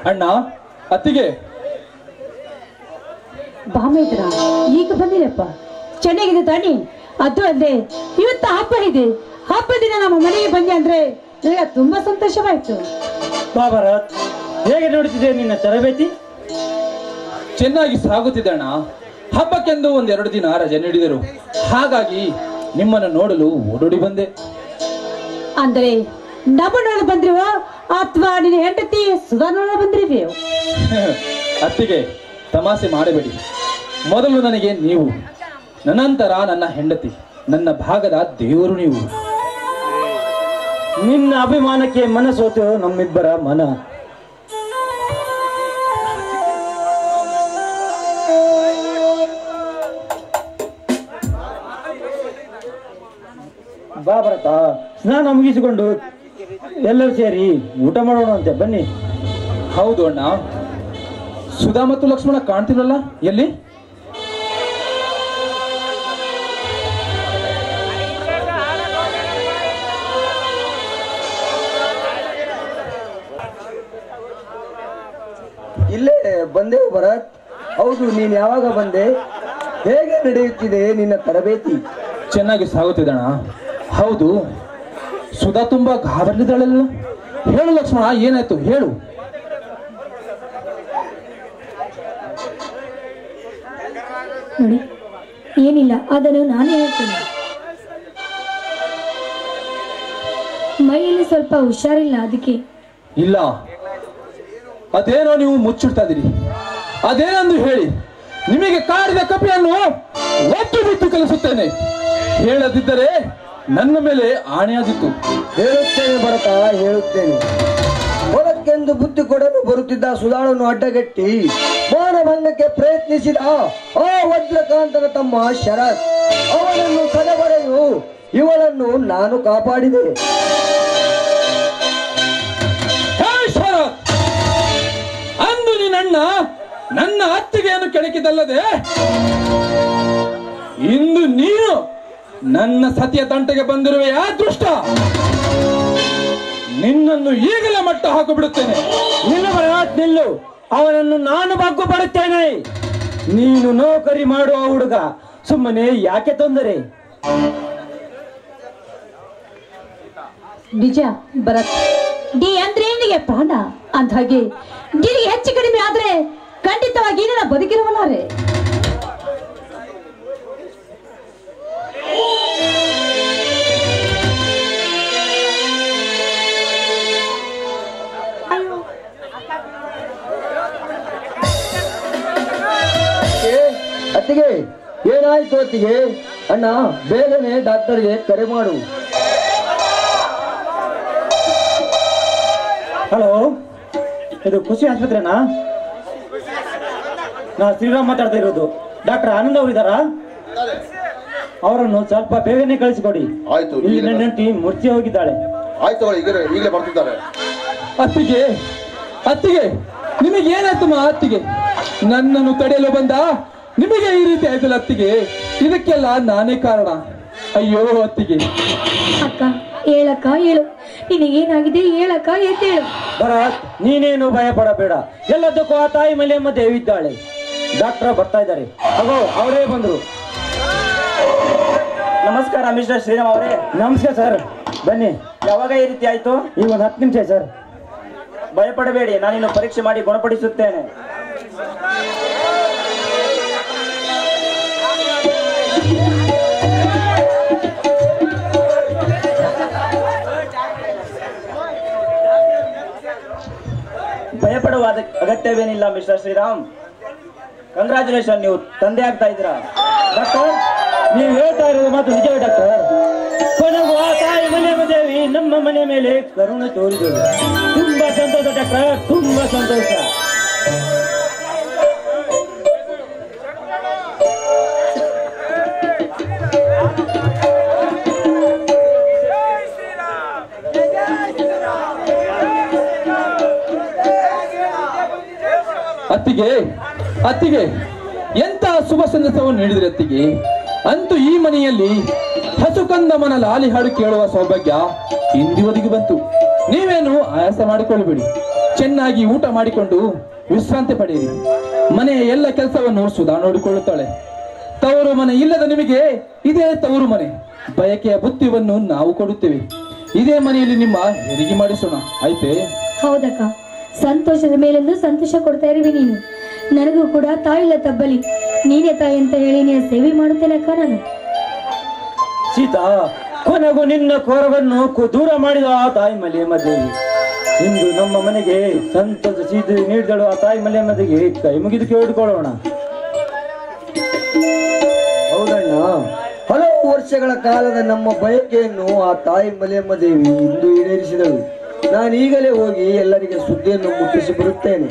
ಅಣ್ಣ ಅತ್ತಿಗೆ ಬಾಮೇದ್ರ ಈಗ ಬಂದಿರಪ್ಪ, ಚೆನ್ನಾಗಿದೆ ತಾನಿ. ಅದು ಅಲ್ಲದೆ ಇವತ್ತು ಹಬ್ಬ ಇದೆ, ಹಬ್ಬ ದಿನ ನಮ್ಮ ಮನೆಗೆ ಬಂದೆ ಅಂದ್ರೆ ನನಗೆ ತುಂಬಾ ಸಂತೋಷವಾಯ್ತು. ಬಾ ಭರತ್, ಹೇಗೆ ನೋಡುತ್ತಿದೆ ನಿನ್ನ ತರಬೇತಿ? ಚೆನ್ನಾಗಿ ಸಾಗುತ್ತಿದೆ ಅಣ್ಣ. ಹಬ್ಬಕ್ಕೆಂದು 1-2 ದಿನ ರಜೆ ನೀಡಿದರು, ಹಾಗಾಗಿ ನಿಮ್ಮನ್ನು ನೋಡಲು ಓಡೋಡಿ ಬಂದೆ. ಅಂದ್ರೆ ನಮ್ಮ ನೋಡ ಬಂದ್ರಿವ ಅಥವಾ ನಿನ್ನ ಹೆಂಡತಿ ಸುಧಾ ನೋಡ ಬಂದ್ರಿವೆ? ಅತ್ತಿಗೆ ತಮಾಷೆ ಮಾಡಬೇಡಿ. ಮೊದಲು ನನಗೆ ನೀವು, ನನ್ನಂತರ ನನ್ನ ಹೆಂಡತಿ, ನನ್ನ ಭಾಗದ ದೇವರು ನೀವು. ನಿನ್ನ ಅಭಿಮಾನಕ್ಕೆ ಮನಸೋತು ನಮ್ಮಿಬ್ಬರ ಮನ. ಬಾ ಭರತ, ಸ್ನಾನ ಮುಗಿಸಿಕೊಂಡು ಎಲ್ಲರೂ ಸೇರಿ ಊಟ ಮಾಡೋಣ ಅಂತೆ, ಬನ್ನಿ. ಹೌದು ಅಣ್ಣ, ಸುಧಾ ಮತ್ತು ಲಕ್ಷ್ಮಣ ಕಾಣ್ತಿರಲ್ಲ, ಎಲ್ಲಿ? ಇಲ್ಲೇ ಬಂದೆವು ಭರತ್. ಹೌದು, ನೀನ್ ಯಾವಾಗ ಬಂದೆ? ಹೇಗೆ ನಡೆಯುತ್ತಿದೆ ನಿನ್ನ ತರಬೇತಿ? ಚೆನ್ನಾಗಿ ಸಾಗುತ್ತಿದೆ ಅಣ್ಣ. ಹೌದು, ಸುಧಾ ತುಂಬಾ ಗಾಬರಿದ್ದಾಳಲ್ಲ. ಹೇಳು ಲಕ್ಷ್ಮಣ, ಏನಾಯ್ತು ಹೇಳು. ನೋಡಿ, ಏನಿಲ್ಲ, ಅದನ್ನು ನಾನೇ ಹೇಳ್ತೇನೆ. ಮೈಯಲ್ಲಿ ಸ್ವಲ್ಪ ಹುಷಾರಿಲ್ಲ, ಅದಕ್ಕೆ. ಇಲ್ಲ, ಅದೇನೋ ನೀವು ಮುಚ್ಚಿಡ್ತಾ ಇದೀರಿ. ಅದೇನೆಂದು ಹೇಳಿ. ನಿಮಗೆ ಕಾಡಿದ ಕಪಿಯನ್ನು ಒಟ್ಟು ಬಿಟ್ಟು ಕಲಿಸುತ್ತೇನೆ. ಹೇಳದಿದ್ದರೆ ನನ್ನ ಮೇಲೆ ಆಣೆಯಾದಿತ್ತು. ಹೇಳುತ್ತೇನೆ ಭರತ, ಹೇಳುತ್ತೇನೆ. ಹೊಲಕ್ಕೆಂದು ಬುದ್ಧಿ ಕೊಡಲು ಬರುತ್ತಿದ್ದ ಸುಧಾಳನ್ನು ಅಡ್ಡಗಟ್ಟಿ ಮಾನಭಂಗಕ್ಕೆ ಪ್ರಯತ್ನಿಸಿದ ಆ ವಜ್ರಕಾಂತನ ತಮ್ಮ ಶರತ್, ಅವನನ್ನು ಸದಬರೆಯು ಇವಳನ್ನು ನಾನು ಕಾಪಾಡಿದೆ. ಅಂದು ನಿನ್ನ ನನ್ನ ಅತ್ತಿಗೆಯನ್ನು ಕೆಣಕಿದಲ್ಲದೆ, ಇಂದು ನೀನು ನನ್ನ ಸತಿಯ ತಂಟೆಗೆ ಬಂದಿರುವೆ. ಆ ದುಷ್ಟ, ನಿನ್ನನ್ನು ಈಗಲೇ ಮಟ್ಟ ಹಾಕು ಬಿಡುತ್ತೇನೆ. ನಿಲ್ಲು, ಅವನನ್ನು ನಾನು ಬಗ್ಗು ಬರುತ್ತೇನೆ. ನೀನು ನೌಕರಿ ಮಾಡುವ ಹುಡುಗ, ಸುಮ್ಮನೆ ಯಾಕೆ ತೊಂದರೆ? ನಿಜ ಭರತ್, ಡಿ ಅಂದ್ರೆ ಏನಿಗೆ ಪ್ರಾಣ ಅಂತ ಹಾಗೆ ಡಿಗೆ ಹೆಚ್ಚು ಕಡಿಮೆ ಆದ್ರೆ ಖಂಡಿತವಾಗಿ ನನ್ನ ಬದುಕಿರುವಲಾರೆ. ಅತ್ತಿಗೆ, ಏನಾಯ್ತು ಅತ್ತಿಗೆ? ಅಣ್ಣ, ಬೇಗನೆ ಡಾಕ್ಟರ್ಗೆ ಕರೆ ಮಾಡು. ಹಲೋ, ಇದು ಖುಷಿ ಆಸ್ಪತ್ರೆನಾ? ನಾ ಶ್ರೀರಾಮ್ ಮಾತಾಡ್ತಾ ಇರೋದು. ಡಾಕ್ಟರ್ ಆನಂದ್ ಅವರಿದ್ದಾರಾ? ಅವರನ್ನು ಸ್ವಲ್ಪ ಬೇಗನೆ ಕಳಿಸಿಕೊಡಿ. ಆಯ್ತು. ಇಲ್ಲಿ ನನ್ನ ಹೆಂಡತಿ ಮುರ್ಚಿ ಹೋಗಿದ್ದಾಳೆ. ಆಯ್ತು, ಈಗಲೇ ಬರ್ತಿದ್ದಾರೆ. ಅತ್ತಿಗೆ, ಅತ್ತಿಗೆ, ನಿಮಗೆ ಏನಾಯ್ತು? ಅತ್ತಿಗೆ, ನನ್ನನ್ನು ತಡೆಯಲು ಬಂದ ನಿಮಗೆ ಈ ರೀತಿ ಆಯ್ತಲ್ಲ ಅತ್ತಿಗೆ. ಇದಕ್ಕೆಲ್ಲ ನಾನೇ ಕಾರಣ. ಅಯ್ಯೋ ಅತ್ತಿಗೆ. ಅಕ್ಕ, ಹೇಳಕ್ಕ ಹೇಳು, ನಿನಗೇನಾಗಿದೆ ಹೇಳಕ್ಕ, ಎದ್ದೇಳು. ಭರತ್, ನೀನೇನು ಭಯ ಪಡಬೇಡ. ಎಲ್ಲದಕ್ಕೂ ಆ ತಾಯಿ ಮಲೆಯಮ್ಮ ದೇವಿ ಇದ್ದಾಳೆ. ಡಾಕ್ಟರ್ ಬರ್ತಾ ಇದ್ದಾರೆ. ಅಗೋ, ಅವರೇ ಬಂದ್ರು. ನಮಸ್ಕಾರ ಮಿಸ್ಟರ್ ಶ್ರೀರಾಮ್ ಅವರೇ. ನಮಸ್ಕಾರ ಸರ್, ಬನ್ನಿ. ಯಾವಾಗ ಈ ರೀತಿ ಆಯ್ತು? ಈಗ ಒಂದು 10 ನಿಮಿಷ ಸರ್. ಭಯಪಡಬೇಡಿ, ನಾನಿನ್ನು ಪರೀಕ್ಷೆ ಮಾಡಿ ಗುಣಪಡಿಸುತ್ತೇನೆ. ಭಯಪಡುವ ಅಗತ್ಯವೇನಿಲ್ಲ ಮಿಸ್ಟರ್ ಶ್ರೀರಾಮ್. ಕಂಗ್ರಾಚುಲೇಷನ್, ನೀವು ತಂದೆ ಆಗ್ತಾ ಇದ್ದೀರಾ. ಡಾಕ್ಟರ್, ನೀವು ಹೇಳ್ತಾ ಇರೋದು ಮಾತು ನಿಜವೇ ಡಾಕ್ಟರ್? ಕೊನೆಗೂ ಆ ತಾಯಿ ಮಲೆಯಮ್ಮ ದೇವಿ ನಮ್ಮ ಮನೆ ಮೇಲೆ ಕರುಣೆ ತೋರಿದರು. ತುಂಬಾ ಸಂತೋಷ ಡಾಕ್ಟರ್, ತುಂಬಾ ಸಂತೋಷ. ಅತ್ತಿಗೆ, ಅತ್ತಿಗೆ, ಎಂತ ಶುಭ ಸಂದೇಶವನ್ನು ನೀಡಿದ್ರೆ ಅತ್ತಿಗೆ. ಅಂತೂ ಈ ಮನೆಯಲ್ಲಿ ಹಸುಕಂದಮನ ಲಾಲಿ ಹಾಡು ಕೇಳುವ ಸೌಭಾಗ್ಯ ಇಂದಿವರೆಗೂ ಬಂತು. ನೀವೇನು ಆಯಾಸ ಮಾಡಿಕೊಳ್ಳಬೇಡಿ. ಚೆನ್ನಾಗಿ ಊಟ ಮಾಡಿಕೊಂಡು ವಿಶ್ರಾಂತಿ ಪಡೆಯಿರಿ. ಮನೆಯ ಎಲ್ಲ ಕೆಲಸವನ್ನು ಸುಧಾ ನೋಡಿಕೊಳ್ಳುತ್ತಾಳೆ. ತವರು ಮನೆ ಇಲ್ಲದ ನಿಮಗೆ ಇದೇ ತವರು ಮನೆ. ಬಯಕೆಯ ಬುತ್ತಿಯನ್ನು ನಾವು ಕೊಡುತ್ತೇವೆ. ಇದೇ ಮನೆಯಲ್ಲಿ ನಿಮ್ಮ ಹೆರಿಗೆ ಮಾಡಿಸೋಣ, ಆಯ್ತೇ? ಹೌದಕ್ಕ, ಸಂತೋಷದ ಮೇಲೊಂದು ಸಂತೋಷ ಕೊಡ್ತಾ ಇರುವೆ ನೀನು. ನನಗೂ ಕೂಡ ತಾಯಿಲ್ಲ ತಬ್ಬಲಿ, ನೀನೇ ತಾಯಿ ಅಂತ ಹೇಳಿ ನೀನು ಸೇವೆ ಮಾಡುತ್ತೇನಕ್ಕ ನಾನು. ಸೀತಾ, ಕೊನೆಗೂ ನಿನ್ನ ಕೋರವನ್ನು ದೂರ ಮಾಡಿದ ಆ ತಾಯಿ ಮಲೆಯಮ್ಮ ದೇವಿ ಇಂದು ನಮ್ಮ ಮನೆಗೆ ಸಂತೋಷ ಸಿಹಿ ನೀಡಿದಳು. ಆ ತಾಯಿ ಮಲೆಯಮ್ಮ ದೇವಿಗೆ ಕೈ ಮುಗಿದು ಕೇಳಿಕೊಳ್ಳೋಣ. ಹೌದಣ್ಣ, ಹಲವು ವರ್ಷಗಳ ಕಾಲದ ನಮ್ಮ ಬಯಕೆಯನ್ನು ಆ ತಾಯಿ ಮಲೆಯಮ್ಮ ದೇವಿ ಇಂದು ಈಡೇರಿಸಿದಳು. ನಾನು ಈಗಲೇ ಹೋಗಿ ಎಲ್ಲರಿಗೆ ಸುದ್ದಿಯನ್ನು ಮುಟ್ಟಿಸಿ ಬರುತ್ತೇನೆ.